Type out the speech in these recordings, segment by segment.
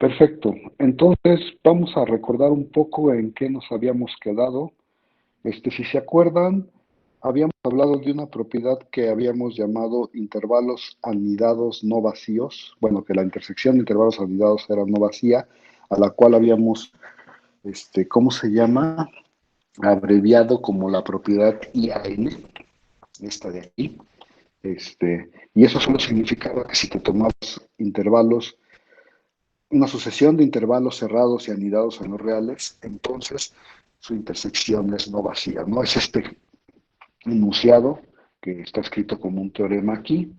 Perfecto. Entonces vamos a recordar un poco en qué nos habíamos quedado. Si se acuerdan, habíamos hablado de una propiedad que habíamos llamado intervalos anidados no vacíos. Bueno, que la intersección de intervalos anidados era no vacía, a la cual habíamos, ¿cómo se llama? Abreviado como la propiedad IAN, esta de aquí. Y eso solo significaba que si te tomabas intervalos, una sucesión de intervalos cerrados y anidados en los reales, entonces su intersección es no vacía, ¿no? Es este enunciado que está escrito como un teorema aquí,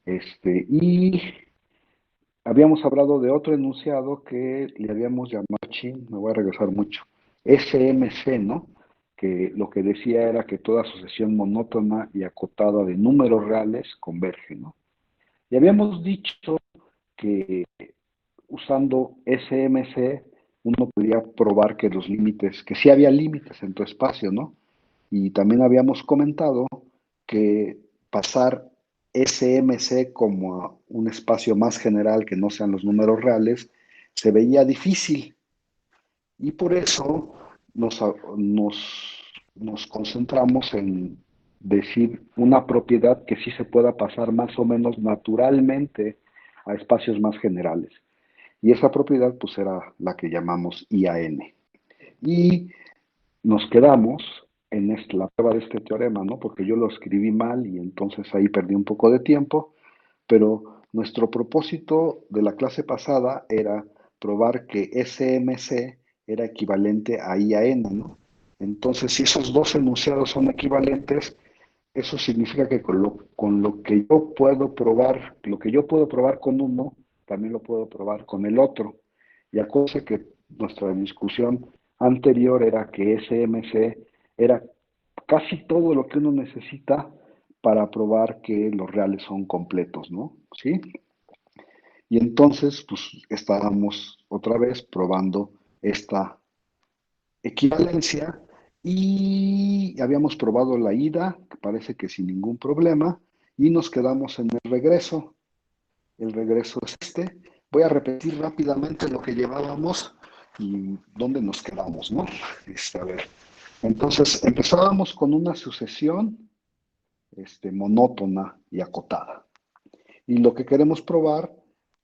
y habíamos hablado de otro enunciado que le habíamos llamado, me voy a regresar mucho, SMC, ¿no? Que lo que decía era que toda sucesión monótona y acotada de números reales converge, ¿no? Y habíamos dicho que usando SMC uno podía probar que los límites, que sí había límites en tu espacio, ¿no? Y también habíamos comentado que pasar SMC como a un espacio más general que no sean los números reales se veía difícil y por eso nos concentramos en decir una propiedad que sí se pueda pasar más o menos naturalmente a espacios más generales. Y esa propiedad pues era la que llamamos IAN. Y nos quedamos en la prueba de este teorema, ¿no? Porque yo lo escribí mal y entonces ahí perdí un poco de tiempo, pero nuestro propósito de la clase pasada era probar que SMC era equivalente a IAN, ¿no? Entonces, si esos dos enunciados son equivalentes, eso significa que con lo que yo puedo probar, lo que yo puedo probar con uno, también lo puedo probar con el otro. Y acuérdense que nuestra discusión anterior era que SMC era casi todo lo que uno necesita para probar que los reales son completos, ¿no? ¿Sí? Y entonces, pues estábamos otra vez probando esta equivalencia y habíamos probado la ida, que parece que sin ningún problema, y nos quedamos en el regreso. El regreso es este. Voy a repetir rápidamente lo que llevábamos y dónde nos quedamos, ¿no? A ver. Entonces, empezábamos con una sucesión monótona y acotada. Y lo que queremos probar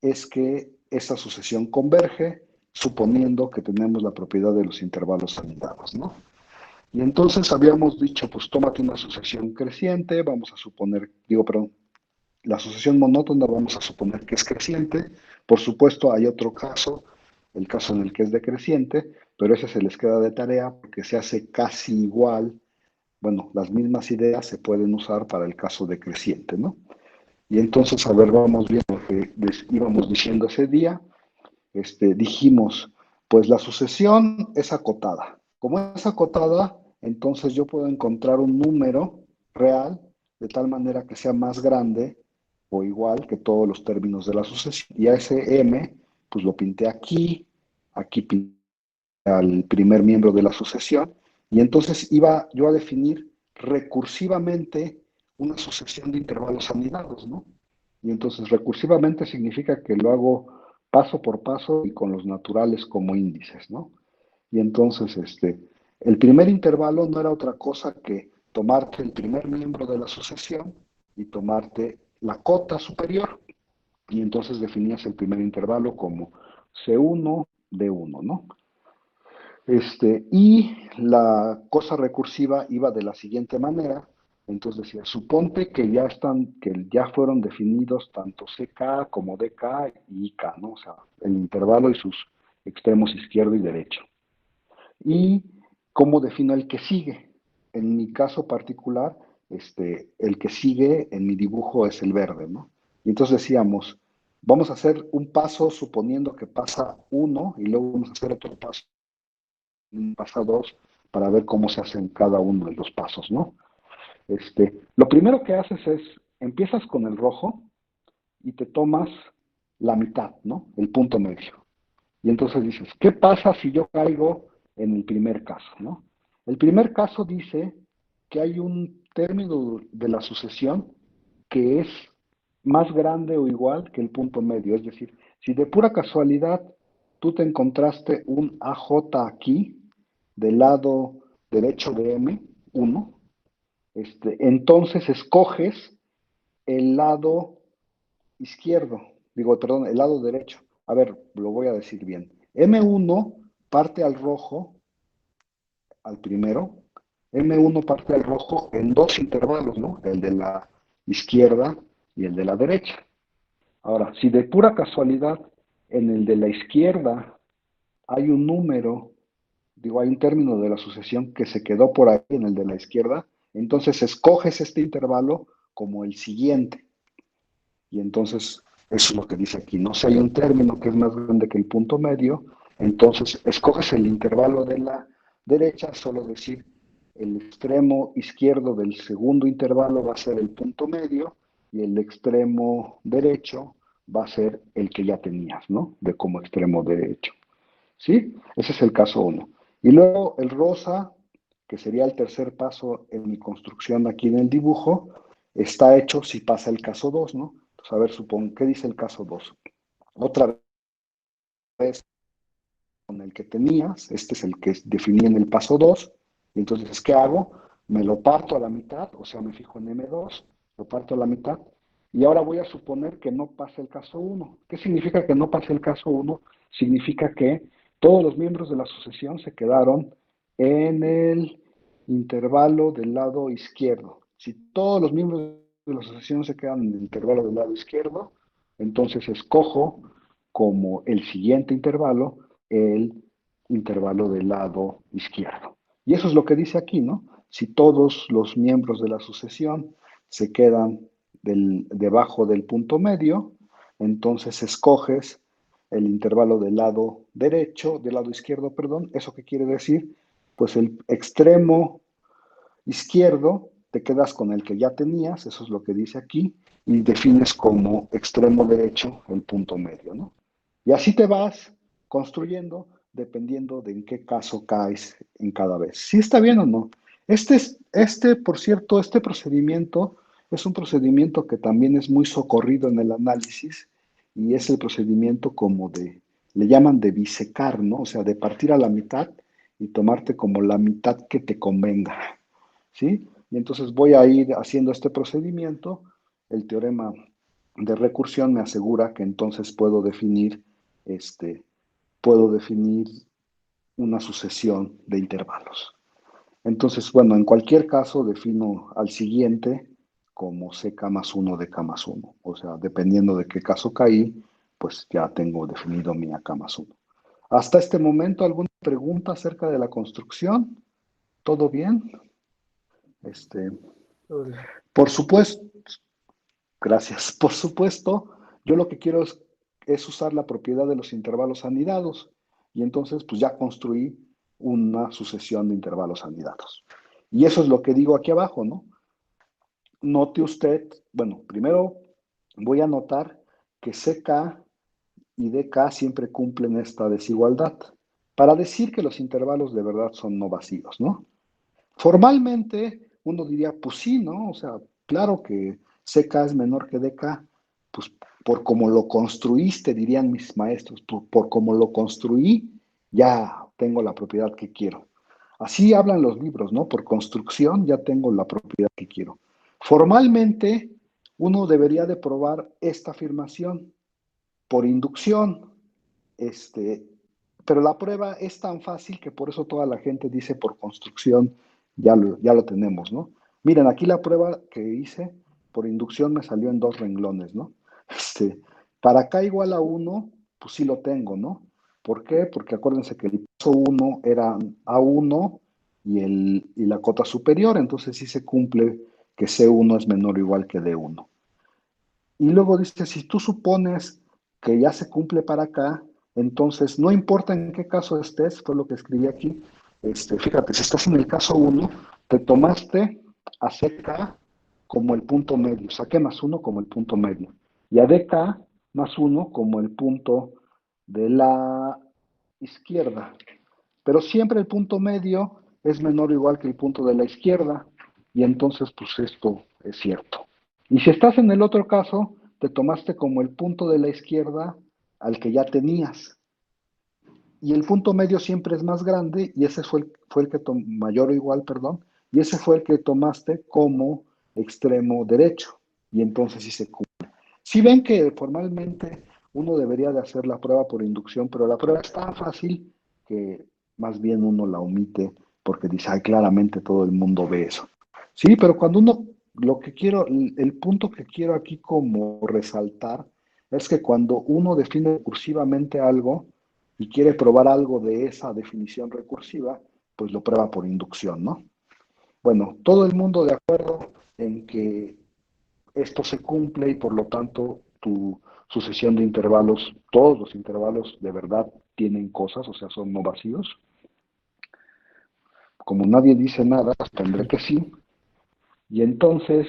es que esa sucesión converge suponiendo que tenemos la propiedad de los intervalos anidados, ¿no? Y entonces habíamos dicho, pues tómate una sucesión creciente, vamos a suponer, perdón, la sucesión monótona vamos a suponer que es creciente. Por supuesto, hay otro caso, el caso en el que es decreciente, pero ese se les queda de tarea porque se hace casi igual. Bueno, las mismas ideas se pueden usar para el caso decreciente, ¿no? Y entonces, a ver, vamos viendo lo que íbamos diciendo ese día. Dijimos, pues la sucesión es acotada. Como es acotada, entonces yo puedo encontrar un número real de tal manera que sea más grande o igual que todos los términos de la sucesión. Y a ese m, pues lo pinté aquí, aquí pinté al primer miembro de la sucesión, y entonces iba yo a definir recursivamente una sucesión de intervalos anidados, ¿no? Y entonces recursivamente significa que lo hago paso por paso y con los naturales como índices, ¿no? Y entonces, el primer intervalo no era otra cosa que tomarte el primer miembro de la sucesión y tomarte la cota superior. Y entonces definías el primer intervalo como C1 D1, ¿no? Y la cosa recursiva iba de la siguiente manera. Entonces decía, suponte que que ya fueron definidos tanto CK como DK y IK, ¿no? O sea, el intervalo y sus extremos izquierdo y derecho. ¿Y cómo defino el que sigue? En mi caso particular, el que sigue en mi dibujo es el verde, ¿no? Y entonces decíamos, vamos a hacer un paso suponiendo que pasa uno y luego vamos a hacer otro paso pasa dos para ver cómo se hacen cada uno de los pasos, ¿no? Lo primero que haces es, empiezas con el rojo y te tomas la mitad, ¿no? El punto medio. Y entonces dices, ¿qué pasa si yo caigo en el primer caso, ¿no? El primer caso dice que hay un término de la sucesión que es más grande o igual que el punto medio. Es decir, si de pura casualidad tú te encontraste un AJ aquí, del lado derecho de M1, entonces escoges el lado izquierdo, digo, perdón, el lado derecho. A ver, lo voy a decir bien. M1 parte al rojo, al primero. M1 parte al rojo en dos intervalos, ¿no? El de la izquierda y el de la derecha. Ahora, si de pura casualidad en el de la izquierda hay un número, digo, hay un término de la sucesión que se quedó por ahí en el de la izquierda, entonces escoges este intervalo como el siguiente. Y entonces, eso es lo que dice aquí, ¿no? Si hay un término que es más grande que el punto medio, entonces escoges el intervalo de la derecha, solo decir el extremo izquierdo del segundo intervalo va a ser el punto medio y el extremo derecho va a ser el que ya tenías, ¿no? De como extremo derecho. ¿Sí? Ese es el caso uno. Y luego el rosa, que sería el tercer paso en mi construcción aquí en el dibujo, está hecho si pasa el caso 2, ¿no? Entonces, a ver, supongo, ¿qué dice el caso 2? Otra vez con el que tenías, este es el que definí en el paso 2, y entonces, ¿qué hago? Me lo parto a la mitad, o sea, me fijo en M2, lo parto a la mitad, y ahora voy a suponer que no pase el caso 1. ¿Qué significa que no pase el caso 1? Significa que todos los miembros de la sucesión se quedaron en el intervalo del lado izquierdo. Si todos los miembros de la sucesión se quedan en el intervalo del lado izquierdo, entonces escojo como el siguiente intervalo el intervalo del lado izquierdo. Y eso es lo que dice aquí, ¿no? Si todos los miembros de la sucesión se quedan debajo del punto medio, entonces escoges el intervalo del lado derecho, del lado izquierdo, perdón. ¿Eso qué quiere decir? Pues el extremo izquierdo te quedas con el que ya tenías, eso es lo que dice aquí, y defines como extremo derecho el punto medio, ¿no? Y así te vas construyendo dependiendo de en qué caso caes en cada vez. ¿Sí está bien o no? Por cierto, este procedimiento es un procedimiento que también es muy socorrido en el análisis y es el procedimiento como le llaman de bisecar, ¿no? O sea, de partir a la mitad y tomarte como la mitad que te convenga, ¿sí? Y entonces voy a ir haciendo este procedimiento. El teorema de recursión me asegura que entonces este, puedo definir una sucesión de intervalos. Entonces, bueno, en cualquier caso defino al siguiente como CK más 1 de K más 1. O sea, dependiendo de qué caso caí, pues ya tengo definido mi AK más 1. Hasta este momento, ¿alguna pregunta acerca de la construcción? ¿Todo bien? Este, por supuesto, gracias. Por supuesto, yo lo que quiero es usar la propiedad de los intervalos anidados. Y entonces, pues ya construí una sucesión de intervalos anidados. Y eso es lo que digo aquí abajo, ¿no? Note usted, bueno, primero voy a notar que CK y DK siempre cumplen esta desigualdad, para decir que los intervalos de verdad son no vacíos, ¿no? Formalmente, uno diría, pues sí, ¿no? O sea, claro que CK es menor que DK, pues por como lo construiste, dirían mis maestros, por como lo construí, ya tengo la propiedad que quiero. Así hablan los libros, ¿no? Por construcción ya tengo la propiedad que quiero. Formalmente, uno debería de probar esta afirmación por inducción, este, pero la prueba es tan fácil que por eso toda la gente dice por construcción, ya lo tenemos, ¿no? Miren, aquí la prueba que hice por inducción me salió en dos renglones, ¿no? Para K igual a 1, pues sí lo tengo, ¿no? ¿Por qué? Porque acuérdense que el paso 1 era A1 y la cota superior, entonces sí se cumple que C1 es menor o igual que D1. Y luego dice, si tú supones que ya se cumple para acá, entonces no importa en qué caso estés, fue lo que escribí aquí, fíjate, si estás en el caso uno, te tomaste a CK como el punto medio, saqué más uno como el punto medio, y a DK más uno como el punto de la izquierda. Pero siempre el punto medio es menor o igual que el punto de la izquierda, y entonces pues esto es cierto. Y si estás en el otro caso, te tomaste como el punto de la izquierda al que ya tenías. y el punto medio siempre es más grande, y ese fue el que mayor o igual, perdón, y ese fue el que tomaste como extremo derecho, y entonces sí se cumple. Si ven que formalmente uno debería de hacer la prueba por inducción, pero la prueba es tan fácil que más bien uno la omite porque dice, ay, claramente todo el mundo ve eso. Sí, pero cuando uno, lo que quiero, el punto que quiero aquí como resaltar es que cuando uno define recursivamente algo y quiere probar algo de esa definición recursiva, pues lo prueba por inducción, ¿no? Bueno, todo el mundo de acuerdo en que esto se cumple y por lo tanto tu sucesión de intervalos, todos los intervalos de verdad tienen cosas, o sea, son no vacíos. Como nadie dice nada, tendré que sí. Y entonces,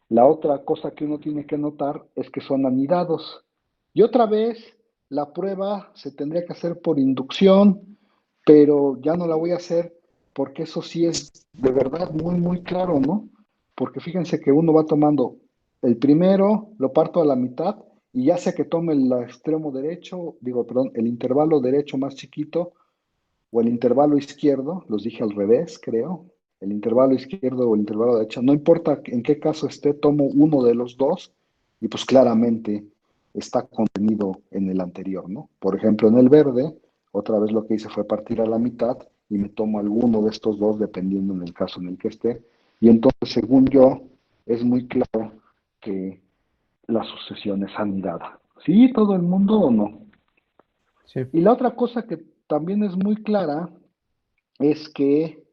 la otra cosa que uno tiene que notar es que son anidados. Y otra vez, la prueba se tendría que hacer por inducción, pero ya no la voy a hacer porque eso sí es de verdad muy, muy claro, ¿no? Porque fíjense que uno va tomando el primero, lo parto a la mitad y ya sea que tome el extremo derecho, digo, perdón, el intervalo derecho más chiquito o el intervalo izquierdo, los dije al revés, creo, el intervalo izquierdo o el intervalo derecho, no importa en qué caso esté, tomo uno de los dos y pues claramente está contenido en el anterior, ¿no? Por ejemplo, en el verde, otra vez lo que hice fue partir a la mitad y me tomo alguno de estos dos dependiendo en el caso en el que esté. Y entonces, según yo, es muy claro que la sucesión es anidada. ¿Sí, todo el mundo o no? Sí. Y la otra cosa que también es muy clara es que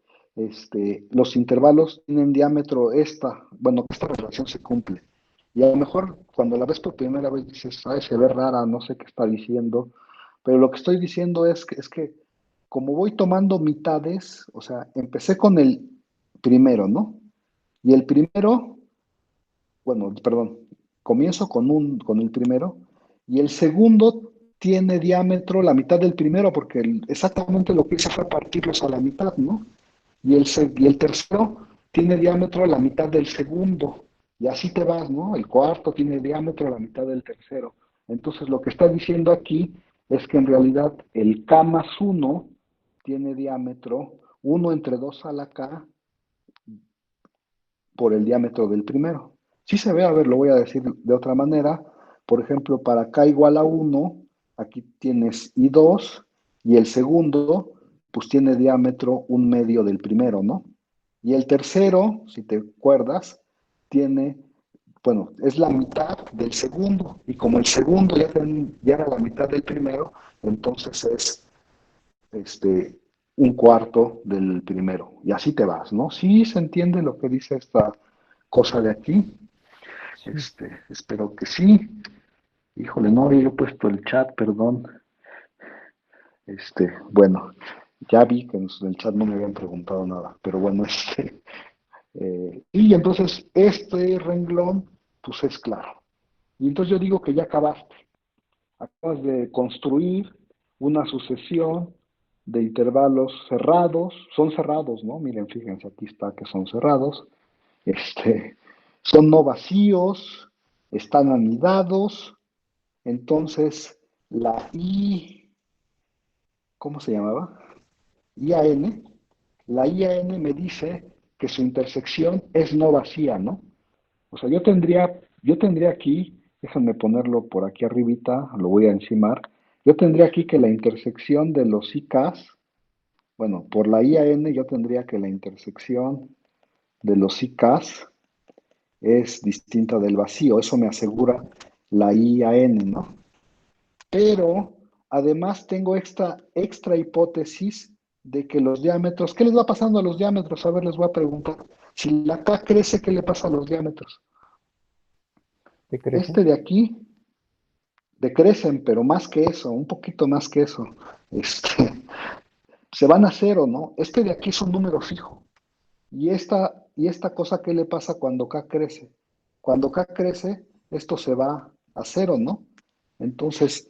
los intervalos tienen diámetro bueno, que esta relación se cumple. Y a lo mejor cuando la ves por primera vez dices, ay, se ve rara, no sé qué está diciendo, pero lo que estoy diciendo es que como voy tomando mitades, o sea, empecé con el primero, ¿no? Y el primero, bueno, perdón, comienzo con el primero y el segundo tiene diámetro la mitad del primero porque exactamente lo que hice fue partirlos a la mitad, ¿no? Y el tercero tiene diámetro a la mitad del segundo. Y así te vas, ¿no? El cuarto tiene diámetro a la mitad del tercero. Entonces lo que está diciendo aquí es que en realidad el K más uno tiene diámetro uno entre 2 a la K por el diámetro del primero. Si se ve, a ver, lo voy a decir de otra manera. Por ejemplo, para K igual a uno, aquí tienes I2 y el segundo, pues tiene diámetro un medio del primero, ¿no? Y el tercero, si te acuerdas, tiene, bueno, es la mitad del segundo. Y como el segundo ya era la mitad del primero, entonces es este, un cuarto del primero. Y así te vas, ¿no? Sí se entiende lo que dice esta cosa de aquí. Sí. Espero que sí. Híjole, no había yo puesto el chat, perdón. Bueno, ya vi que en el chat no me habían preguntado nada, pero bueno, y entonces este renglón, pues es claro. Y entonces yo digo que ya acabaste. Acabas de construir una sucesión de intervalos cerrados, son cerrados, ¿no? Miren, fíjense, aquí está que son cerrados, este, son no vacíos, están anidados, entonces la I, ¿cómo se llamaba? IAN, la IAN me dice que su intersección es no vacía, ¿no? O sea, yo tendría aquí, déjenme ponerlo por aquí arribita, lo voy a encimar. Yo tendría aquí que la intersección de los IKs, bueno, por la IAN yo tendría que la intersección de los IKs es distinta del vacío. Eso me asegura la IAN, ¿no? Pero además tengo extra hipótesis de que los diámetros, ¿qué les va pasando a los diámetros? A ver, les voy a preguntar. Si la K crece, ¿qué le pasa a los diámetros? ¿Te crecen? Este de aquí decrecen, pero más que eso, un poquito más que eso. Este, se van a cero, ¿no? Este de aquí es un número fijo. Y esta cosa, ¿qué le pasa cuando K crece? Cuando K crece, esto se va a cero, ¿no? Entonces,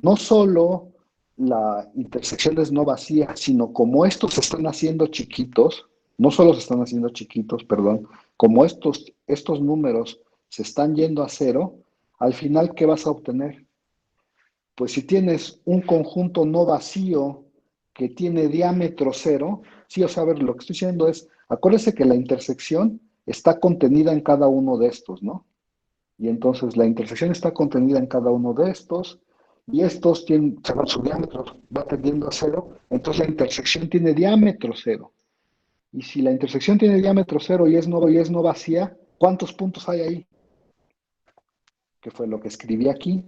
no solo la intersección es no vacía, sino como estos se están haciendo chiquitos, no solo se están haciendo chiquitos, perdón, como estos números se están yendo a cero, al final, ¿qué vas a obtener? Pues si tienes un conjunto no vacío que tiene diámetro cero, sí, o sea, a ver, lo que estoy diciendo es, acuérdese que la intersección está contenida en cada uno de estos, ¿no? Y entonces la intersección está contenida en cada uno de estos, y estos tienen, su diámetro va tendiendo a cero, entonces la intersección tiene diámetro cero. Y si la intersección tiene diámetro cero y es no vacía, ¿cuántos puntos hay ahí? Que fue lo que escribí aquí.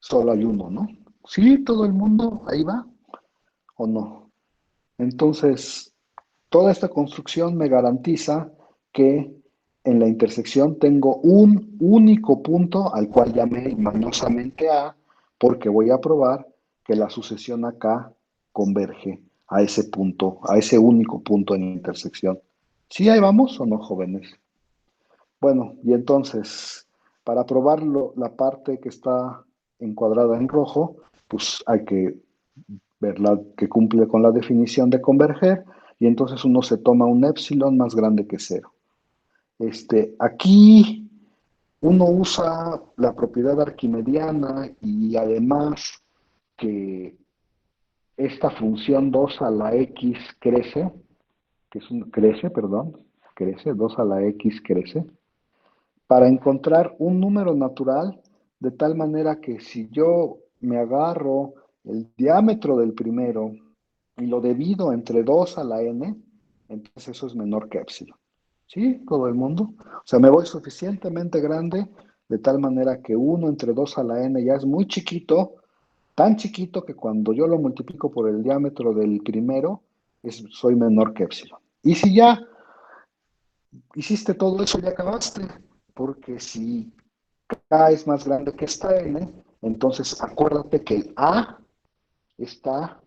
Solo hay uno, ¿no? Sí, todo el mundo ahí va o no. Entonces, toda esta construcción me garantiza que en la intersección tengo un único punto al cual llamé mañosamente A, porque voy a probar que la sucesión acá converge a ese punto, a ese único punto en la intersección. ¿Sí ahí vamos o no, jóvenes? Bueno, y entonces, para probarlo, la parte que está encuadrada en rojo, pues hay que verla que cumple con la definición de converger, y entonces uno se toma un épsilon más grande que cero. Aquí uno usa la propiedad arquimediana y además que esta función 2 a la x crece, crece, 2 a la x crece, para encontrar un número natural de tal manera que si yo me agarro el diámetro del primero y lo divido entre 2 a la n, entonces eso es menor que épsilon. ¿Sí? ¿Todo el mundo? O sea, me voy suficientemente grande de tal manera que 1 entre 2 a la n ya es muy chiquito, tan chiquito que cuando yo lo multiplico por el diámetro del primero, soy menor que épsilon. Y si ya hiciste todo eso, ya acabaste, porque si K es más grande que esta N, entonces acuérdate que el A está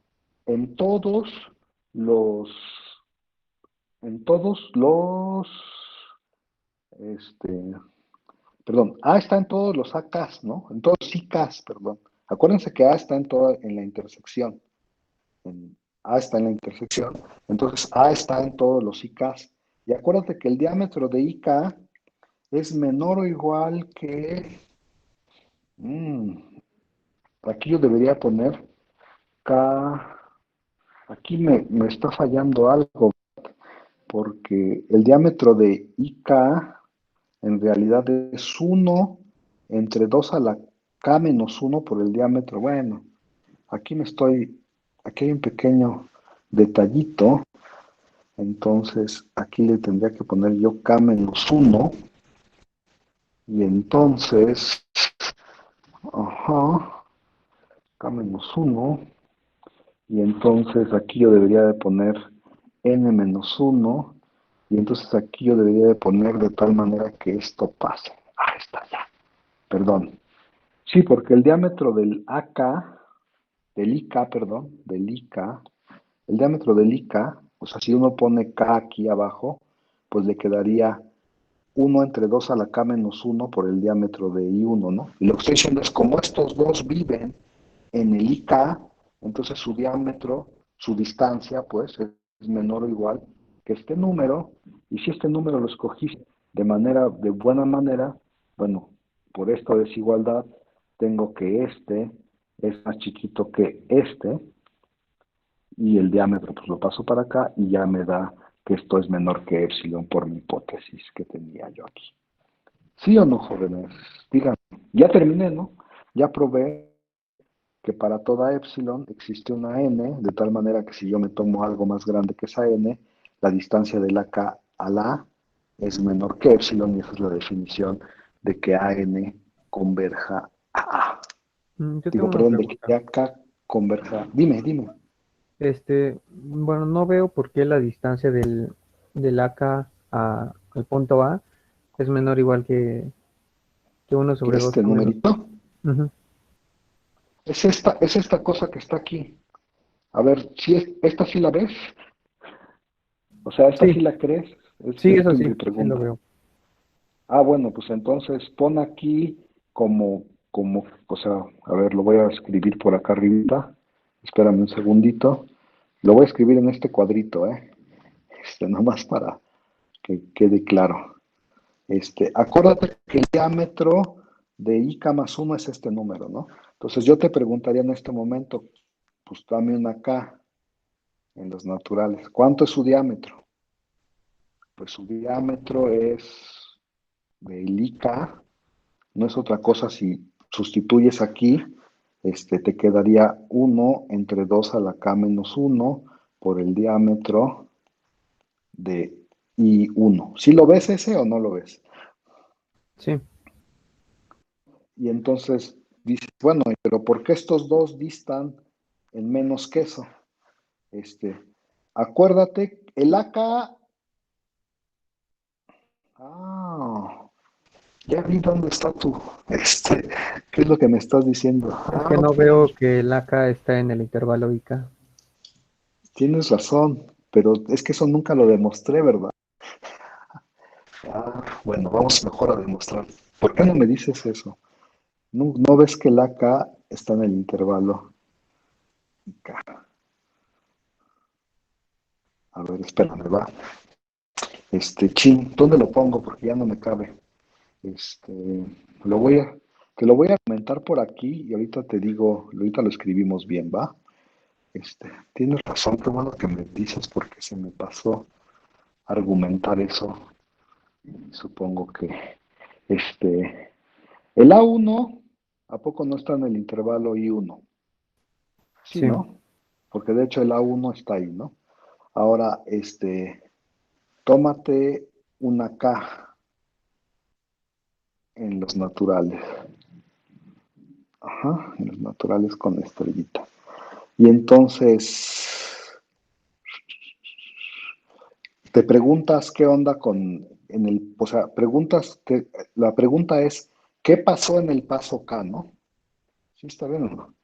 en todos los, en todos los, este, perdón, A está en todos los AKs, ¿no? En todos los IKs, perdón. Acuérdense que A está en la intersección. A está en la intersección, entonces A está en todos los IKs. Y acuérdate que el diámetro de IK es menor o igual que... aquí yo debería poner K. Aquí me está fallando algo, porque el diámetro de IK en realidad es 1 entre 2 a la K menos 1 por el diámetro. Bueno, aquí aquí hay un pequeño detallito, entonces aquí le tendría que poner yo K menos 1, y entonces, ajá, K menos 1, y entonces aquí yo debería de poner n menos 1, y entonces aquí yo debería de poner de tal manera que esto pase. Ah, está ya. Perdón. Sí, porque el diámetro del AK, del IK, perdón, del IK, el diámetro del IK, o sea, si uno pone K aquí abajo, pues le quedaría 1 entre 2 a la K menos 1 por el diámetro de I1, ¿no? Y lo que estoy diciendo es, como estos dos viven en el IK, entonces su diámetro, su distancia, pues, es menor o igual que este número, y si este número lo escogí de buena manera, bueno, por esta desigualdad, tengo que este es más chiquito que este, y el diámetro pues lo paso para acá, y ya me da que esto es menor que épsilon por mi hipótesis que tenía yo aquí. ¿Sí o no, jóvenes? Díganme. Ya terminé, ¿no? Ya probé que para toda épsilon existe una n, de tal manera que si yo me tomo algo más grande que esa n, la distancia de la k a la a es menor que épsilon, y esa es la definición de que AN converja a A. Yo tengo Digo, una perdón, de pregunta. que AK converja. Dime. Bueno, no veo por qué la distancia del AK al punto A es menor igual que uno Que sobre 2 este K menos numerito uno. es esta cosa que está aquí. A ver, si esta sí la ves, o sea, esta Sí, sí la crees, sí, es eso mi sí, sí lo pregunta. veo. Ah, bueno, pues entonces pon aquí o sea, a ver, lo voy a escribir por acá arriba. Espérame un segundito. Lo voy a escribir en este cuadrito, ¿eh? Nomás para que quede claro. Acuérdate que el diámetro de IK más 1 es este número, ¿no? Entonces yo te preguntaría en este momento, pues dame una K en los naturales. ¿Cuánto es su diámetro? Pues su diámetro es del IK, no es otra cosa si sustituyes aquí, te quedaría 1 entre 2 a la K menos 1 por el diámetro de I1. ¿Sí lo ves ese o no lo ves? Sí, Y entonces dices, bueno, pero ¿por qué estos dos distan en menos que eso? Este, Acuérdate, el AK, ah, ya vi dónde está tú, ¿qué es lo que me estás diciendo? es que no Ok, veo que el AK está en el intervalo IK. tienes razón, pero es que eso nunca lo demostré, ¿verdad? Bueno, vamos mejor a demostrar. ¿Por qué no me dices eso? ¿No ves que el AK está en el intervalo IK? A ver, espérame, va. ¿Dónde lo pongo? Porque ya no me cabe. Este, lo voy a, te lo voy a comentar por aquí y ahorita te digo, ahorita lo escribimos bien, ¿va? Tienes razón, qué bueno que me dices porque se me pasó argumentar eso. Y supongo que, el A1, ¿a poco no está en el intervalo I1? Sí, Sí, ¿no? Porque de hecho el A1 está ahí, ¿no? Ahora, tómate una K en los naturales. Ajá, en los naturales con estrellita. Y entonces te preguntas qué onda o sea, la pregunta es, ¿qué pasó en el paso K, no? ¿Sí está bien o no?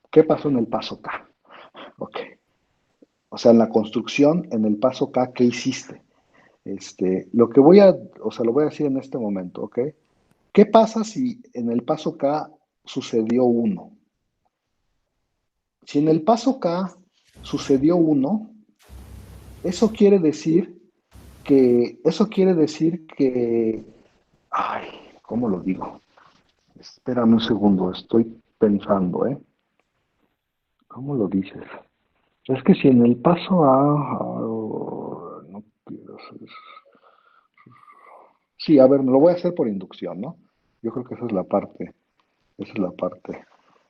¿Qué pasó en el paso K? Ok. O sea, en la construcción, en el paso K, ¿qué hiciste? Lo que o sea, lo voy a decir en este momento, ¿ok? ¿Qué pasa si en el paso K sucedió uno? Si en el paso K sucedió uno, eso quiere decir eso quiere decir que, ay, ¿cómo lo digo? Espérame un segundo, estoy pensando, ¿eh? ¿Cómo lo dices? Es que si en el paso A, no quiero hacer eso. Sí, a ver, lo voy a hacer por inducción, ¿no? Yo creo que esa es la parte.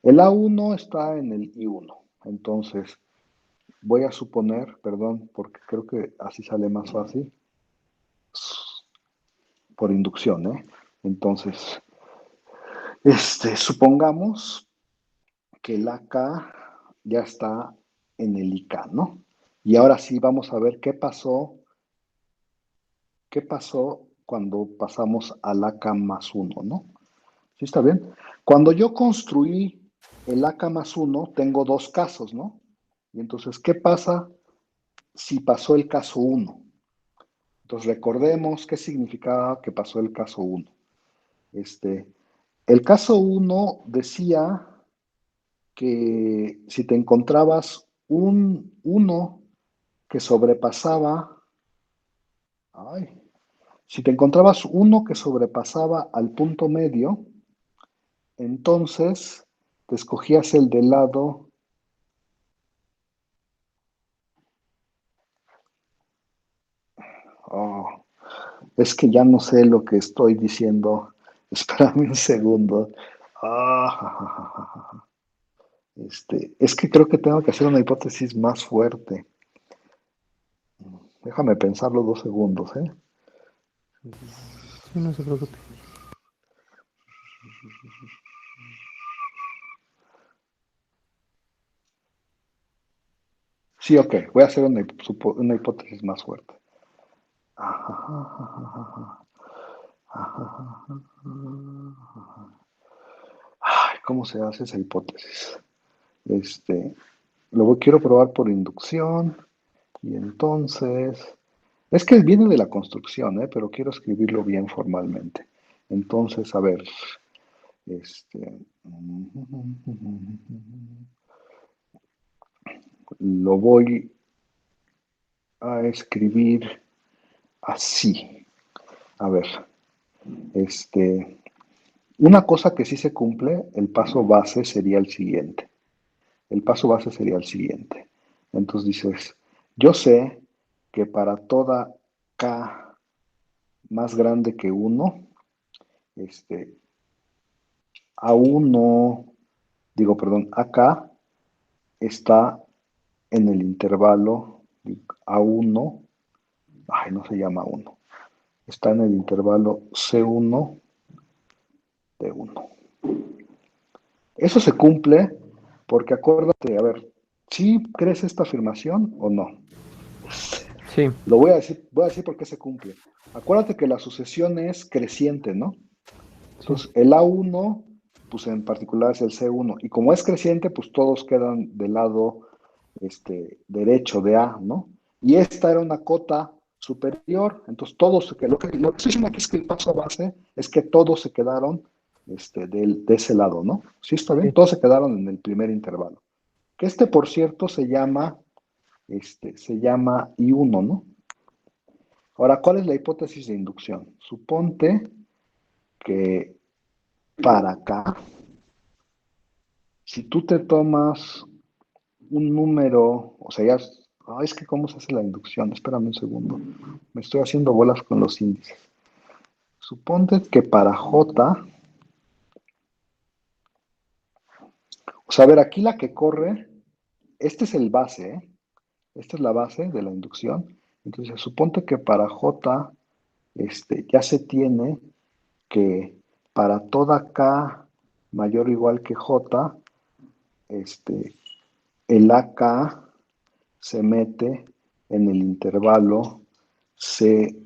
El A1 está en el I1, entonces voy a suponer, perdón, porque creo que así sale más fácil, por inducción, ¿eh? Entonces, supongamos que el AK ya está en el IK, ¿no? Y ahora sí vamos a ver qué pasó cuando pasamos al AK más uno, ¿no? ¿Sí está bien? Cuando yo construí el AK más uno, tengo dos casos, ¿no? Y entonces, ¿qué pasa si pasó el caso uno? Entonces, recordemos qué significaba que pasó el caso uno. El caso uno decía que si te encontrabas un uno que sobrepasaba, ay, si te encontrabas uno que sobrepasaba al punto medio, entonces te escogías el del lado, oh, es que ya no sé lo que estoy diciendo, espérame un segundo. Ah, es que creo que tengo que hacer una hipótesis más fuerte. Déjame pensarlo 2 segundos, ¿eh? sí, no se preocupe. Sí, ok, voy a hacer una hipótesis más fuerte. Ay, ¿cómo se hace esa hipótesis? Este, quiero probar por inducción y entonces, es que viene de la construcción, ¿eh? Pero quiero escribirlo bien formalmente. Entonces, a ver, este, lo voy a escribir así. A ver, este, Una cosa que sí se cumple, el paso base sería el siguiente. El paso base sería el siguiente. Entonces dices, yo sé que para toda K más grande que 1, este, A1, AK está en el intervalo A1, no se llama 1, está en el intervalo C1 de 1. Eso se cumple porque acuérdate, a ver, ¿sí crees esta afirmación o no? Sí, Lo voy a decir por qué se cumple. Acuérdate que la sucesión es creciente, ¿no? sí, Entonces, el A1, pues en particular es el C1, y como es creciente, pues todos quedan del lado derecho de A, ¿no? Y esta era una cota superior, entonces todos, lo que estoy diciendo aquí es que el paso base es que todos se quedaron de ese lado, ¿no? ¿Sí está bien? sí. Todos se quedaron en el primer intervalo. Que por cierto, se llama I1, ¿no? Ahora, ¿cuál es la hipótesis de inducción? Suponte que para acá, si tú te tomas un número, o sea, ya, es que ¿cómo se hace la inducción? Espérame un segundo, me estoy haciendo bolas con los índices. Suponte que para J, o sea, a ver, aquí la que corre, este es el base, ¿eh? Esta es la base de la inducción. Entonces, suponte que para J, ya se tiene que para toda K mayor o igual que J, este, el AK se mete en el intervalo CJ,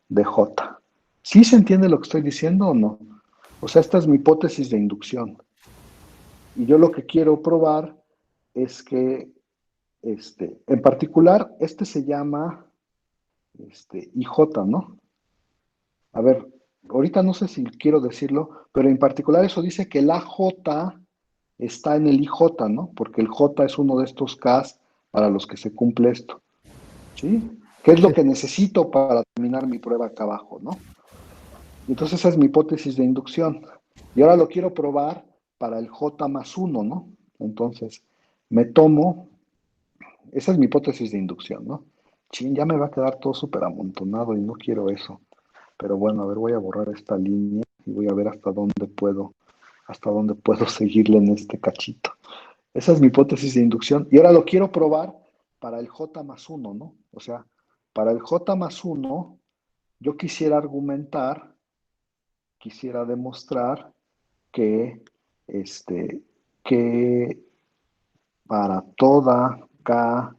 DJ. ¿Sí se entiende lo que estoy diciendo o no? O sea, esta es mi hipótesis de inducción. Y yo lo que quiero probar es que, en particular, se llama IJ, ¿no? A ver, ahorita no sé si quiero decirlo, pero en particular eso dice que el AJ está en el IJ, ¿no? Porque el J es uno de estos Ks para los que se cumple esto, ¿sí? ¿Qué es lo Sí. que necesito para terminar mi prueba acá abajo, ¿no? Y entonces esa es mi hipótesis de inducción. Y ahora lo quiero probar para el J más 1, ¿no? Entonces, me tomo, esa es mi hipótesis de inducción, ¿no? Chin, ya me va a quedar todo súper amontonado y no quiero eso. Pero bueno, a ver, voy a borrar esta línea y voy a ver hasta dónde puedo seguirle en este cachito. Esa es mi hipótesis de inducción. Y ahora lo quiero probar para el J más 1, ¿no? O sea, para el J más 1, yo quisiera demostrar que, este, que para toda K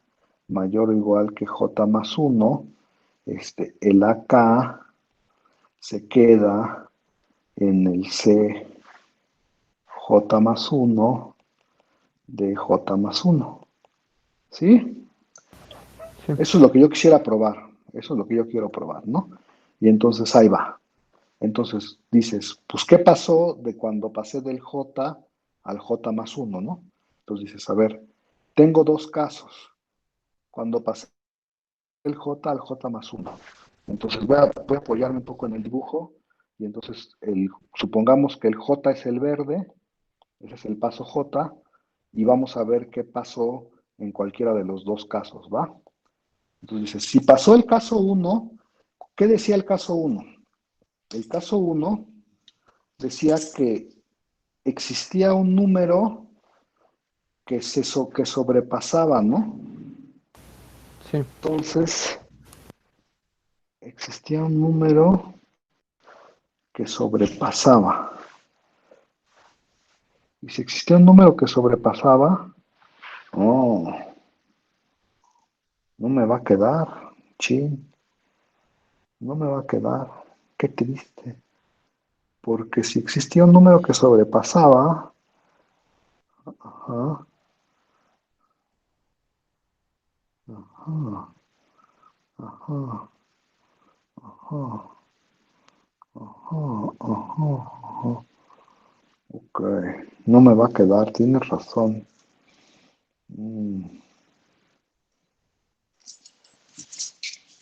mayor o igual que J más 1, el AK se queda en el CJ más 1 de J más 1. ¿Sí? Sí, Eso es lo que yo quisiera probar. Eso es lo que yo quiero probar, ¿no? Y entonces ahí va. Entonces dices, pues, ¿qué pasó de cuando pasé del J al J más 1, ¿no? Entonces dices, a ver, tengo dos casos. Cuando pasé del J al J más 1. Entonces voy a apoyarme un poco en el dibujo. Y entonces, supongamos que el J es el verde, ese es el paso J, y vamos a ver qué pasó en cualquiera de los dos casos, ¿va? Entonces dices, si pasó el caso 1, ¿qué decía el caso 1? El caso 1 decía que existía un número que sobrepasaba, ¿no? sí, Entonces, existía un número que sobrepasaba. Y si existía un número que sobrepasaba, oh, no me va a quedar, chin, no me va a quedar, qué triste. Porque si existía un número que sobrepasaba, ajá, ajá, ajá, ajá, ajá, ajá, ajá. Ok, no me va a quedar, tienes razón. Mm,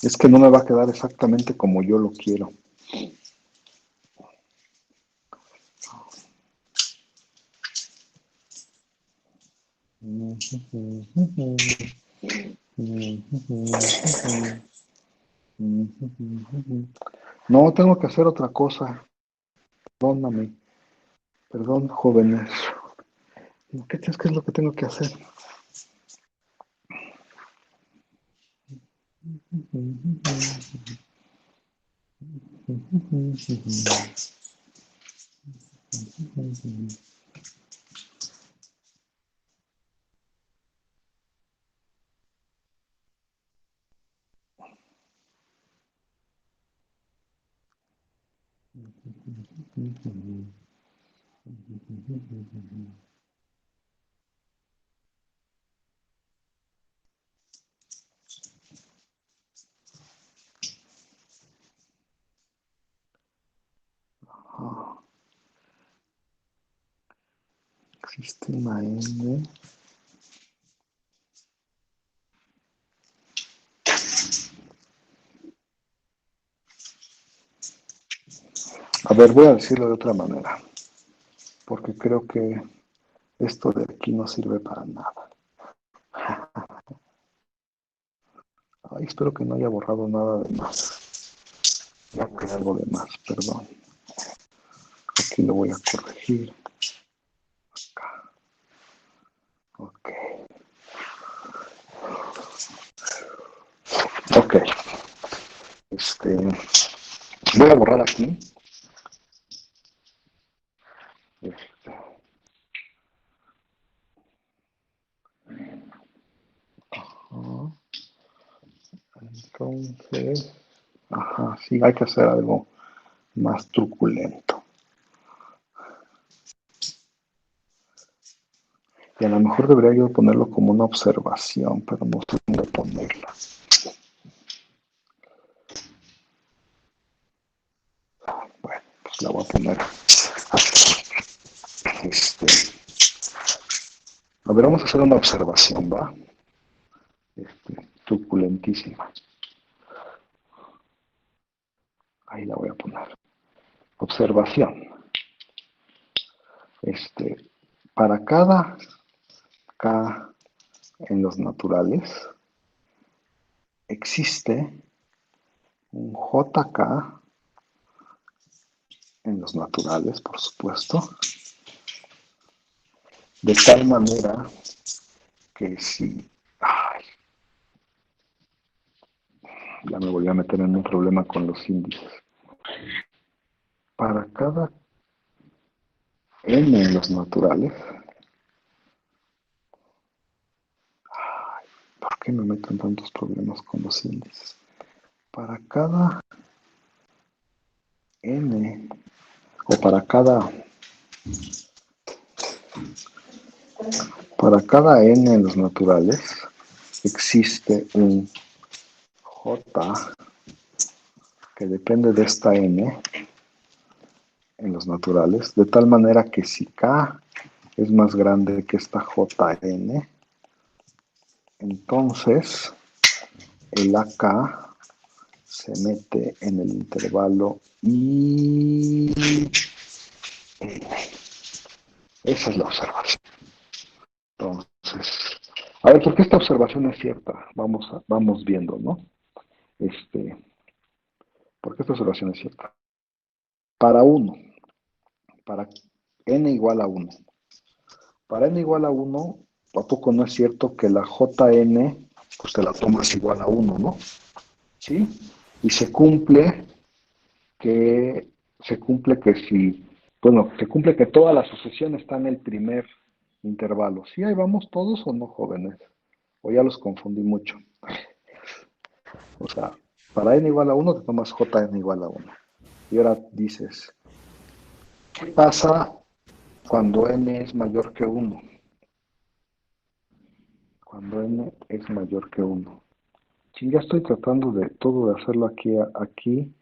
Es que no me va a quedar exactamente como yo lo quiero. No, tengo que hacer otra cosa. Perdóname. Perdón, jóvenes. ¿Qué es que es lo que tengo que hacer? Sistema N. A ver, voy a decirlo de otra manera, porque creo que esto de aquí no sirve para nada. Ay, espero que no haya borrado nada de más. Ya que algo de más, perdón. Aquí lo voy a corregir. Acá. Ok. Ok. Voy a borrar aquí. Este, entonces, ajá, sí, hay que hacer algo más truculento. Y a lo mejor debería yo ponerlo como una observación, pero no sé dónde ponerla. Bueno, pues la voy a poner. A ver, vamos a hacer una observación, ¿va? Truculentísima. Ahí la voy a poner. Observación. Para cada K en los naturales, existe un JK en los naturales, por supuesto, de tal manera que si... Ay, ya me volví a meter en un problema con los índices. Para cada N en los naturales, ¿por qué me meto en tantos problemas con los índices? Para cada N, o para cada N en los naturales, existe un J que depende de esta N en los naturales, de tal manera que si K es más grande que esta JN, entonces el AK se mete en el intervalo I. Esa es la observación. Entonces, a ver, ¿por qué esta observación es cierta? Vamos viendo, ¿no? ¿Por qué esta observación es cierta? Para 1, para n igual a 1. Para n igual a 1, ¿a poco no es cierto que la Jn, pues te la tomas igual a 1, ¿no? ¿Sí? Y se cumple que si, bueno, se cumple que toda la sucesión está en el primer intervalo. ¿Sí ahí vamos todos o no, jóvenes? O ya los confundí mucho. O sea, para n igual a 1 te tomas Jn igual a 1. Y ahora dices, ¿qué pasa cuando n es mayor que 1? Cuando n es mayor que 1. Sí, ya estoy tratando de todo de hacerlo aquí.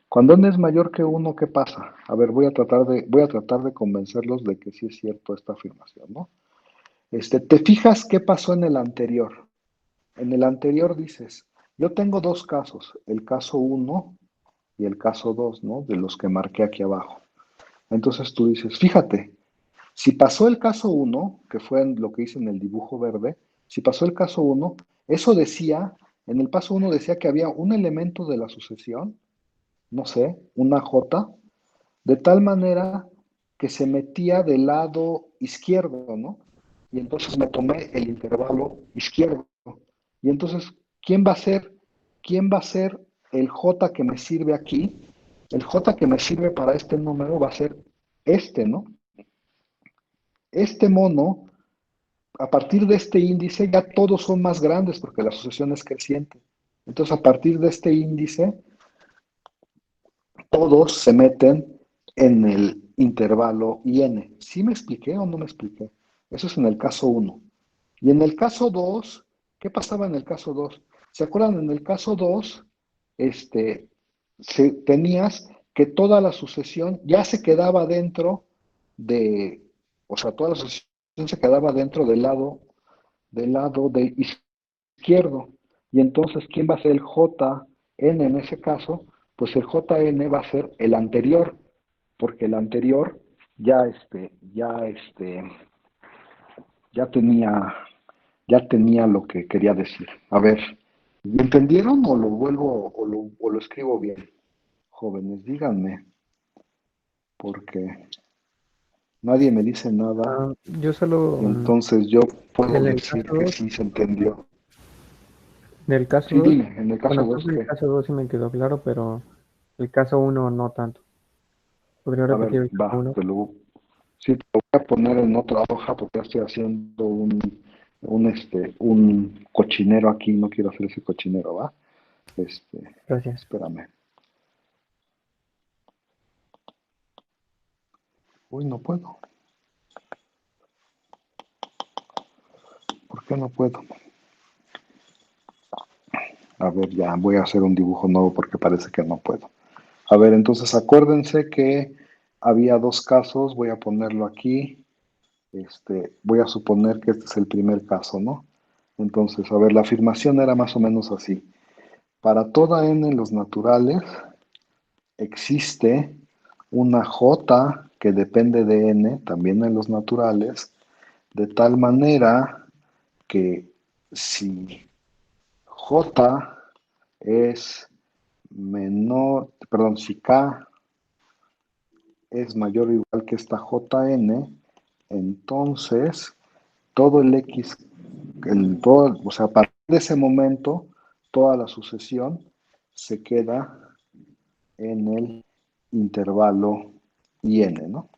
Cuando n es mayor que 1, ¿qué pasa? A ver, voy a tratar de convencerlos de que sí es cierto esta afirmación, ¿no? ¿Te fijas qué pasó en el anterior? En el anterior dices, Yo tengo dos casos, el caso uno y el caso 2, ¿no? De los que marqué aquí abajo. Entonces tú dices, fíjate, si pasó el caso uno, que fue lo que hice en el dibujo verde, si pasó el caso uno, eso decía, en el paso uno decía que había un elemento de la sucesión, no sé, una J, de tal manera que se metía del lado izquierdo, ¿no? Y entonces me tomé el intervalo izquierdo. Y entonces, ¿quién va a ser, quién va a ser el J que me sirve aquí? El J que me sirve para este número va a ser este, ¿no? Este mono, a partir de este índice, ya todos son más grandes porque la sucesión es creciente. Entonces, a partir de este índice, todos se meten en el intervalo IN. ¿Sí me expliqué o no me expliqué? Eso es en el caso uno. Y en el caso 2, ¿qué pasaba en el caso 2? ¿Se acuerdan? En el caso 2, este, tenías que toda la sucesión ya se quedaba dentro de, o sea, toda la sucesión se quedaba dentro del lado de izquierdo. Y entonces, ¿quién va a ser el JN en ese caso? Pues el JN va a ser el anterior, porque el anterior ya ya tenía, ya tenía lo que quería decir. A ver, ¿entendieron o lo vuelvo o lo escribo bien? Jóvenes, díganme, porque nadie me dice nada Yo solo, y entonces yo puedo en el decir caso que 2, sí se entendió. del caso Sí, 2, dime, en el caso bueno, 2 creo que el ¿qué? caso 2 sí me quedó claro, pero el caso uno no tanto. ¿Podría A ver, repetir el caso va, uno? sí, te lo voy a poner en otra hoja porque ya estoy haciendo un cochinero aquí, no quiero hacer ese cochinero, ¿va? Gracias. Espérame. Uy, no puedo. ¿Por qué no puedo? A ver, ya voy a hacer un dibujo nuevo porque parece que no puedo. A ver, entonces acuérdense que había dos casos, voy a ponerlo aquí. Voy a suponer que este es el primer caso, ¿no? Entonces, a ver, la afirmación era más o menos así. Para toda n en los naturales existe una j que depende de n, también en los naturales, de tal manera que si j es menor, perdón, si k es mayor o igual que esta jn, entonces todo el x, o sea, a partir de ese momento, toda la sucesión se queda en el intervalo IN, ¿no?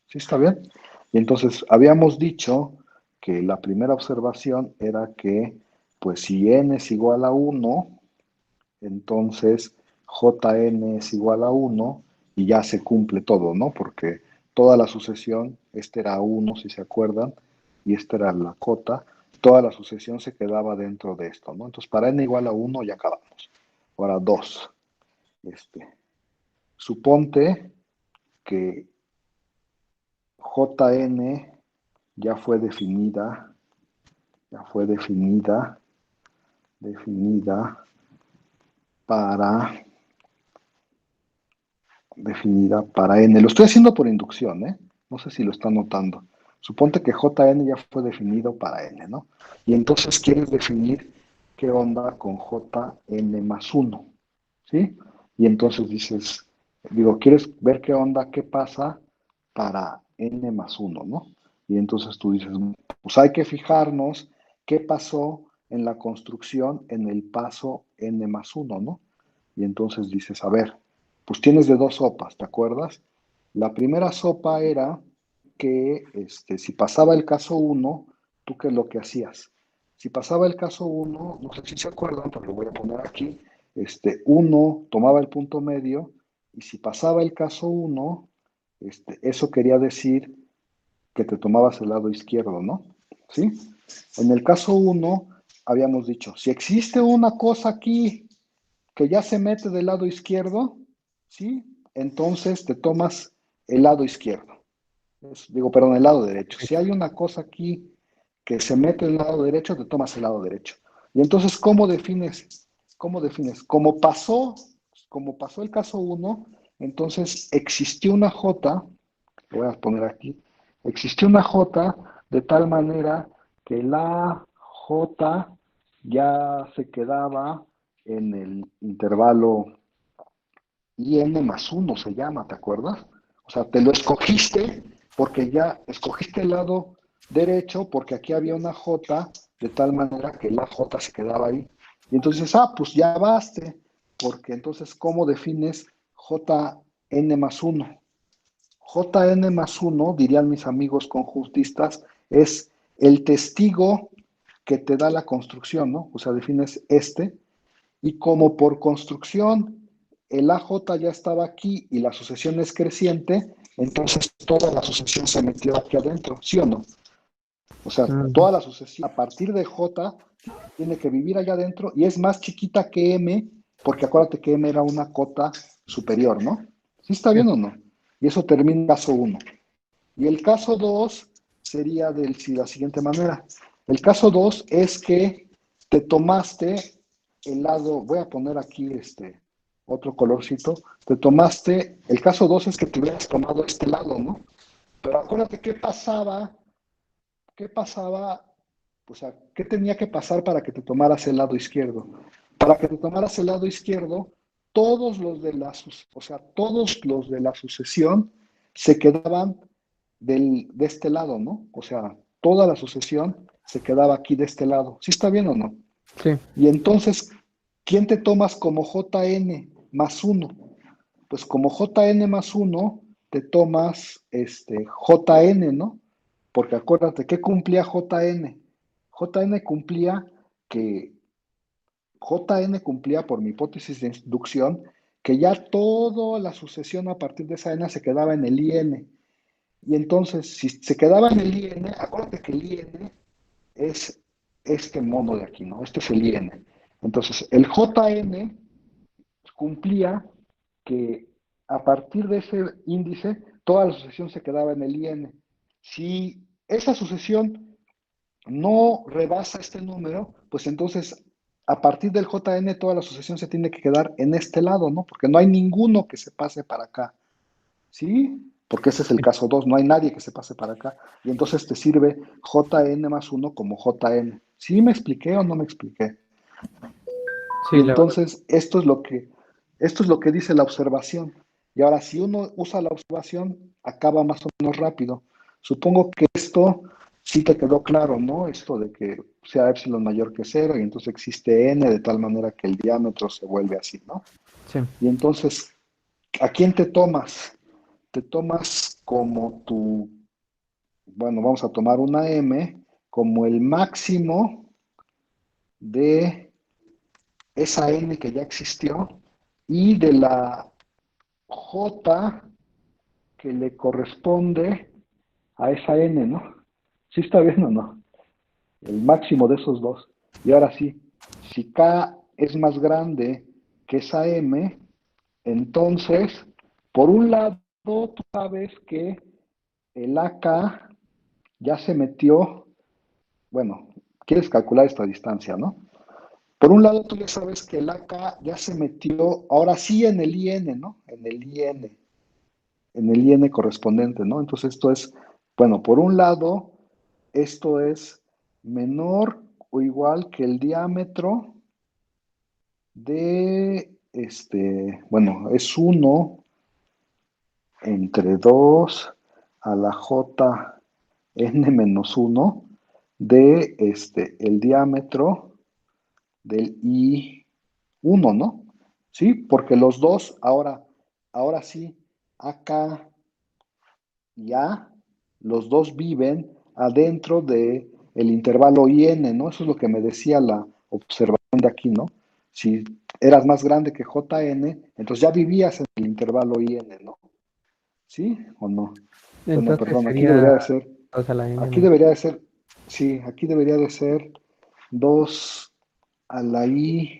¿Sí está bien? Y entonces habíamos dicho que la primera observación era que, pues si n es igual a 1, entonces Jn es igual a 1 y ya se cumple todo, ¿no? Porque toda la sucesión, este era 1, si se acuerdan, y esta era la cota, toda la sucesión se quedaba dentro de esto, ¿no? Entonces para n igual a 1 ya acabamos. Ahora 2. Suponte que Jn ya fue ya fue definida para, definida para n. Lo estoy haciendo por inducción, ¿eh? No sé si lo están notando. Suponte que Jn ya fue definido para n, ¿no? Y entonces quieres definir qué onda con Jn más 1, ¿sí? Y entonces dices, digo, quieres ver qué onda, qué pasa para n más 1, ¿no? Y entonces tú dices, pues hay que fijarnos qué pasó en la construcción en el paso n más 1, ¿no? Y entonces dices, a ver, pues tienes de dos sopas, ¿te acuerdas? La primera sopa era que si pasaba el caso uno, ¿tú qué es lo que hacías? Si pasaba el caso uno, no sé si se acuerdan, pero lo voy a poner aquí, 1 tomaba el punto medio y si pasaba el caso uno, eso quería decir que te tomabas el lado izquierdo, ¿no? ¿Sí? En el caso uno, habíamos dicho, si existe una cosa aquí que ya se mete del lado izquierdo, ¿sí? Entonces te tomas el lado izquierdo. Digo, perdón, el lado derecho. Si hay una cosa aquí que se mete del lado derecho, te tomas el lado derecho. Y entonces, ¿cómo defines? ¿Cómo defines? Como pasó el caso uno, entonces existió una J, lo voy a poner aquí, existió una J de tal manera que la J ya se quedaba en el intervalo IN más uno se llama, ¿te acuerdas? O sea, te lo escogiste porque ya escogiste el lado derecho porque aquí había una J de tal manera que la J se quedaba ahí. Y entonces, pues ya baste, porque entonces, ¿cómo defines JN más uno? JN más uno, dirían mis amigos conjuntistas, es el testigo que te da la construcción, ¿no? O sea, defines este, y como por construcción el AJ ya estaba aquí y la sucesión es creciente, entonces toda la sucesión se metió aquí adentro, ¿sí o no? O sea, Ujú. toda la sucesión a partir de J tiene que vivir allá adentro y es más chiquita que M, porque acuérdate que M era una cota superior, ¿no? ¿Sí está Sí. bien o no? Y eso termina en caso uno. Y el caso 2 sería de la siguiente manera. El caso 2 es que te tomaste el lado, voy a poner aquí otro colorcito, te tomaste, el caso 2 es que te hubieras tomado este lado, ¿no? Pero acuérdate qué pasaba, o sea, qué tenía que pasar para que te tomaras el lado izquierdo. Para que te tomaras el lado izquierdo, o sea, todos los de la sucesión se quedaban de este lado, ¿no? O sea, toda la sucesión se quedaba aquí de este lado. ¿Sí está bien o no? Sí. Y entonces, ¿quién te tomas como JN más uno? Pues como JN más uno, te tomas JN, ¿no? Porque acuérdate, ¿qué cumplía JN? JN cumplía que JN cumplía, por mi hipótesis de inducción, que ya toda la sucesión a partir de esa N se quedaba en el IN. Y entonces, si se quedaba en el IN, acuérdate que el IN es este mono de aquí, ¿no? Este es el IN. Entonces, el JN cumplía que a partir de ese índice, toda la sucesión se quedaba en el IN. Si esa sucesión no rebasa este número, pues entonces a partir del JN toda la sucesión se tiene que quedar en este lado, ¿no? Porque no hay ninguno que se pase para acá. ¿Sí? Porque ese es el caso 2, no hay nadie que se pase para acá. Y entonces te sirve JN más uno como JN. ¿Sí me expliqué o no me expliqué? Y Sí, la verdad. entonces esto es lo que dice la observación. Y ahora, si uno usa la observación, acaba más o menos rápido. Supongo que esto sí te quedó claro, ¿no? Esto de que sea epsilon mayor que cero y entonces existe n de tal manera que el diámetro se vuelve así, ¿no? Sí. Y entonces, ¿a quién te tomas? Te tomas como bueno, vamos a tomar una M como el máximo de esa N que ya existió y de la J que le corresponde a esa N, ¿no? ¿Sí está bien o no? El máximo de esos dos. Y ahora sí, si K es más grande que esa M, entonces, por un lado, tú sabes que el AK ya se metió, bueno, quieres calcular esta distancia, ¿no? Por un lado, tú ya sabes que el AK ya se metió, ahora sí en el IN, ¿no? En el IN correspondiente, ¿no? Entonces esto es, bueno, por un lado, esto es menor o igual que el diámetro de, bueno, es uno entre 2 a la J n menos uno de el diámetro del I1, ¿no? Sí, porque los dos, ahora sí, acá y A, los dos viven adentro de el intervalo IN, ¿no? Eso es lo que me decía la observación de aquí, ¿no? Si eras más grande que JN, entonces ya vivías en el intervalo IN, ¿no? ¿Sí o no? Bueno, Entonces perdón, aquí sería debería de ser, 2 a la n aquí menos. debería de ser, sí, aquí debería de ser 2 a la I.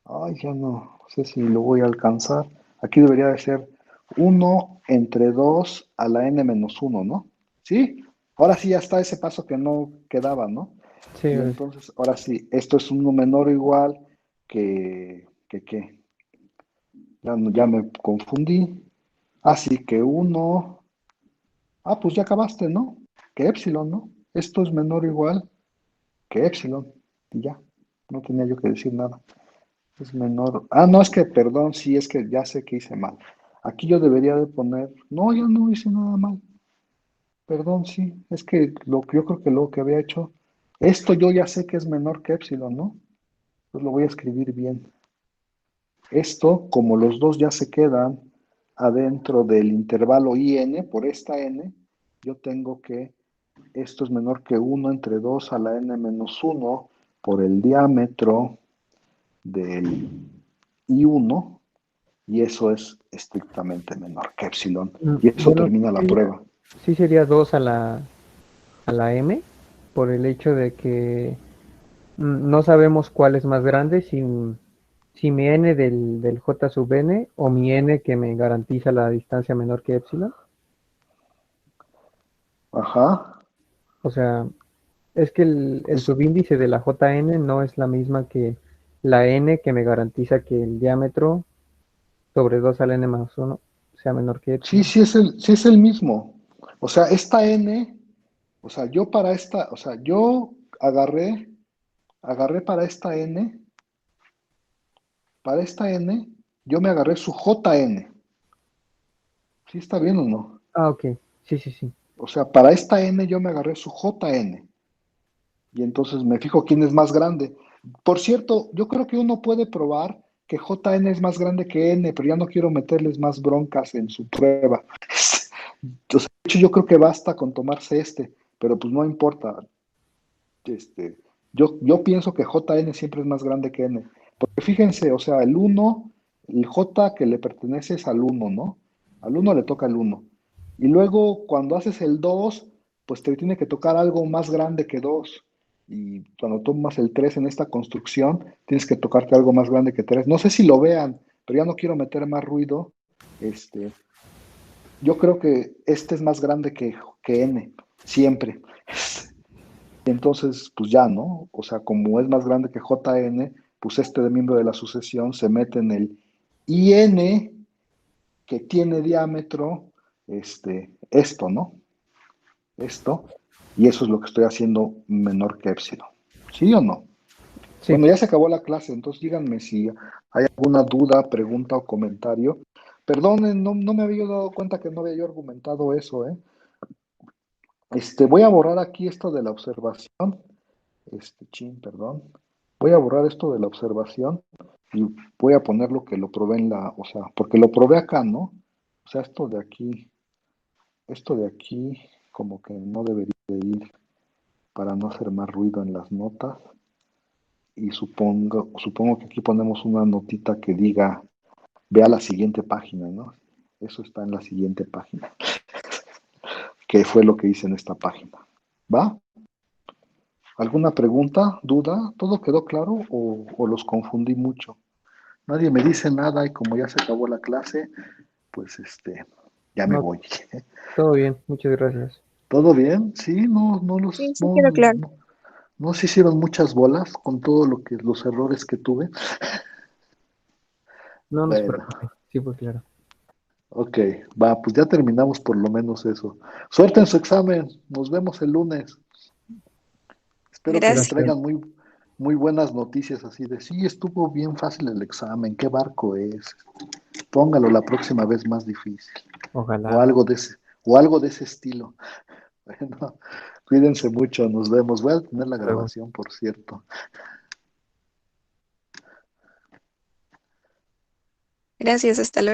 Ay, ya no sé si lo voy a alcanzar. Aquí debería de ser uno entre 2 a la n menos uno, ¿no? ¿Sí? Ahora sí ya está ese paso que no quedaba, ¿no? Sí, Y entonces, ahora sí, esto es uno menor o igual que ¿qué? Ya, ya me confundí. Así que uno, pues ya acabaste, ¿no? Que epsilon, ¿no? Esto es menor o igual que epsilon. Y ya, no tenía yo que decir nada. Es menor. No, es que, perdón, sí, es que ya sé que hice mal. Aquí yo debería de poner, no, yo no hice nada mal. Perdón, sí, es que yo creo que lo que había hecho, esto yo ya sé que es menor que epsilon, ¿no? Pues lo voy a escribir bien. Esto, como los dos ya se quedan adentro del intervalo IN, por esta N, yo tengo que esto es menor que 1 entre 2 a la N menos 1 por el diámetro del I1, y eso es estrictamente menor que epsilon, y eso bueno, termina la prueba. sí sería 2 a la m, por el hecho de que no sabemos cuál es más grande, si mi n del j sub n o mi n que me garantiza la distancia menor que epsilon. Ajá. O sea, es que el Es, subíndice de la jn no es la misma que la n que me garantiza que el diámetro sobre 2 al n más uno sea menor que sí, epsilon. sí es el mismo. O sea, esta N, o sea, yo para esta, o sea, yo agarré para esta N, yo me agarré su JN. ¿Sí está bien o no? Ah, ok. Sí, sí, sí. O sea, para esta N yo me agarré su JN. Y entonces me fijo quién es más grande. Por cierto, yo creo que uno puede probar que JN es más grande que N, pero ya no quiero meterles más broncas en su prueba. Entonces, de hecho, yo creo que basta con tomarse pero pues no importa. Este, yo pienso que JN siempre es más grande que N. Porque fíjense, o sea, el uno, el J que le pertenece es al uno, ¿no? Al uno le toca el uno. Y luego cuando haces el 2, pues te tiene que tocar algo más grande que 2. Y cuando tomas el 3 en esta construcción, tienes que tocarte algo más grande que 3. No sé si lo vean, pero ya no quiero meter más ruido. Este, yo creo que este es más grande que N, siempre. Entonces, pues ya, ¿no? O sea, como es más grande que JN, pues este de miembro de la sucesión se mete en el IN que tiene diámetro, esto, ¿no? Esto, y eso es lo que estoy haciendo menor que epsilon. ¿Sí o no? Sí. Bueno, ya se acabó la clase, entonces díganme si hay alguna duda, pregunta o comentario. Perdonen, no me había dado cuenta que no había yo argumentado eso, ¿eh? Voy a borrar aquí esto de la observación. Perdón. Voy a borrar esto de la observación y voy a poner lo que lo probé o sea, porque lo probé acá, ¿no? O sea, esto de aquí, como que no debería de ir para no hacer más ruido en las notas. Y supongo que aquí ponemos una notita que diga, ve a la siguiente página, ¿no? Eso está en la siguiente página, que fue lo que hice en esta página. ¿Va? ¿Alguna pregunta, duda? ¿Todo quedó claro o los confundí mucho? Nadie me dice nada y como ya se acabó la clase, pues ya me No, voy. todo bien. Muchas gracias. ¿Todo bien? Sí, Sí, sí quedó claro. no se hicieron muchas bolas con todo los errores que tuve. No nos Bueno, preocupe. Sí, pues claro. ok, va, pues ya terminamos por lo menos eso. Suerte en su examen, nos vemos el lunes. Espero que me Gracias. Gracias. traigan muy buenas noticias así de, sí, estuvo bien fácil el examen, ¿qué barco es? Póngalo la próxima vez más difícil. O Ojalá. algo de ese, o algo de ese estilo. Bueno, cuídense mucho, nos vemos. Voy a tener la Hasta luego. grabación, por cierto. Gracias, hasta luego.